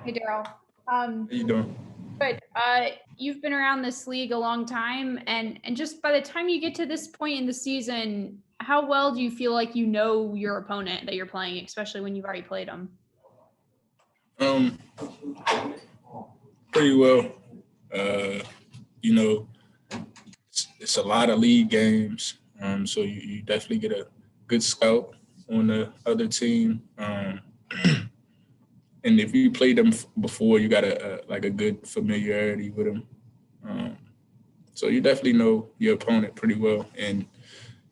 Hey, Darryl. How you doing? But you've been around this league a long time, and just by the time you get to this point in the season, how well do you feel like you know your opponent that you're playing, especially when you've already played them? Um, Pretty well. Uh, you know, it's a lot of league games, so you definitely get a good scout on the other team. And if you played them before, you got a good familiarity with them. Um, so you definitely know your opponent pretty well, and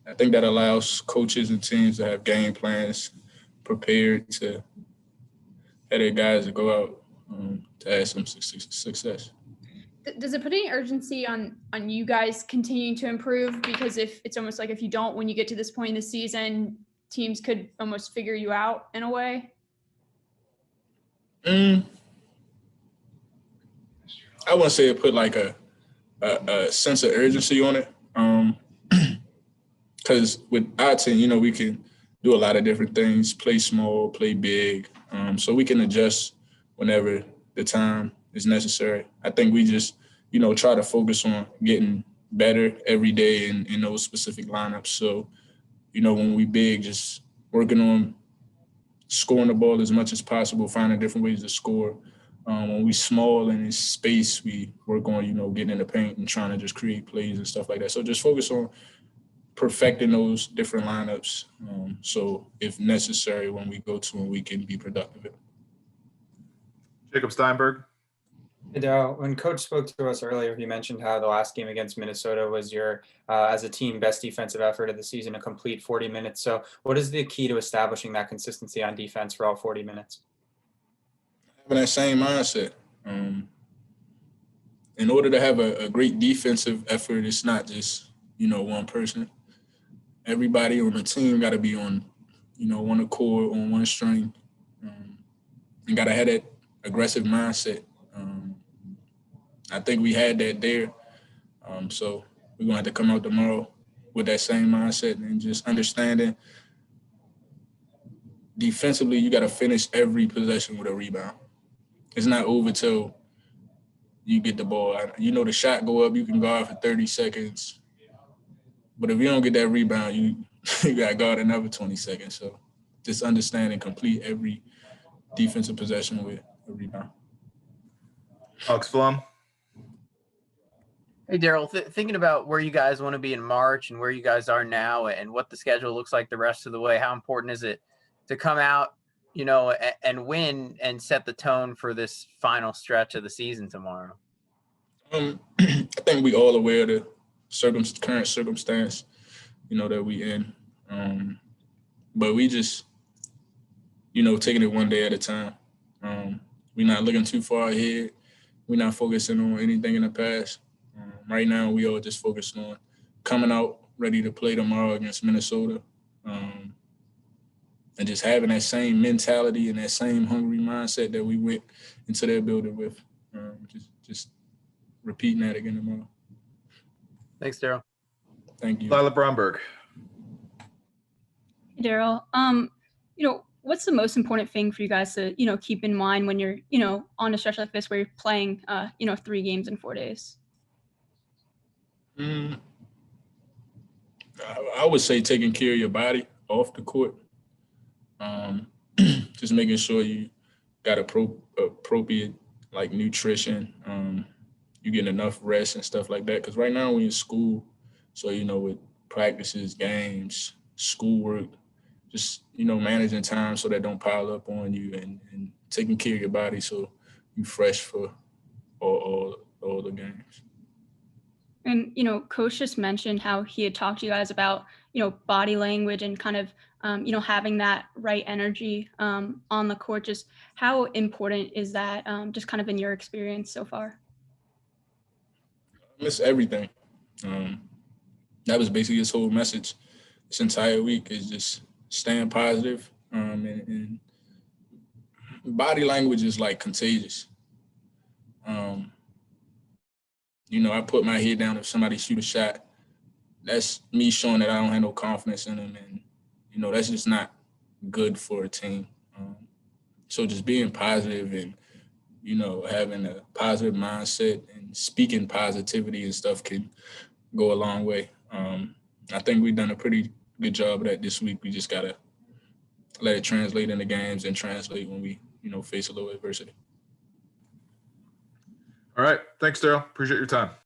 I think that allows coaches and teams to have game plans prepared to have their guys to go out to have some success. Does it put any urgency on you guys continuing to improve? Because if it's almost like if you don't, when you get to this point in the season, teams could almost figure you out in a way. Mm, I wouldn't say it put like a sense of urgency on it. Because with our team, we can do a lot of different things, play small, play big. So we can adjust whenever the time is necessary. I think we just, try to focus on getting better every day in those specific lineups. So, when we big, just working on scoring the ball as much as possible, finding different ways to score. When we small and in space, we work on, getting in the paint and trying to just create plays and stuff like that. So just focus on perfecting those different lineups. So if necessary, when we go to them, we can be productive. Jacob Steinberg. Hey, Darryl, when Coach spoke to us earlier, he mentioned how the last game against Minnesota was your, as a team, best defensive effort of the season, a complete 40 minutes. So what is the key to establishing that consistency on defense for all 40 minutes? Having that same mindset. In order to have a great defensive effort, it's not just, one person. Everybody on the team got to be on, one accord, on one string, and got to have that aggressive mindset. I think we had that there. So we're going to have to come out tomorrow with that same mindset and just understanding defensively, you got to finish every possession with a rebound. It's not over till you get the ball. The shot go up, you can guard for 30 seconds. But if you don't get that rebound, you you got to guard another 20 seconds. So just understand and complete every defensive possession with a rebound. Alex Flum. Hey, Darryl, thinking about where you guys want to be in March and where you guys are now and what the schedule looks like the rest of the way, how important is it to come out, and win and set the tone for this final stretch of the season tomorrow? I think we all aware of the current circumstance, that we in. But we just, taking it one day at a time. We're not looking too far ahead. We're not focusing on anything in the past. Right now, we all just focused on coming out ready to play tomorrow against Minnesota, and just having that same mentality and that same hungry mindset that we went into their building with. Just repeating that again tomorrow. Thanks, Darryl. Thank you. Lila Bromberg. Darryl, what's the most important thing for you guys to, keep in mind when you're, on a stretch like this where you're playing, 3 games in 4 days? I would say taking care of your body off the court. Just making sure you got appropriate nutrition. You get enough rest and stuff like that. Because right now we're in school, so with practices, games, schoolwork, just managing time so that don't pile up on you, and taking care of your body so you fresh for all the games. And, Coach just mentioned how he had talked to you guys about, body language and kind of, having that right energy on the court. Just how important is that, just kind of in your experience so far? It's everything. That was basically his whole message this entire week, is just staying positive. And body language is contagious. I put my head down if somebody shoot a shot. That's me showing that I don't have no confidence in them, and that's just not good for a team. So just being positive and you know, having a positive mindset and speaking positivity and stuff can go a long way. I think we've done a pretty good job of that this week. We just gotta let it translate in the games and translate when we, you know, face a little adversity. All right. Thanks, Darryl. Appreciate your time.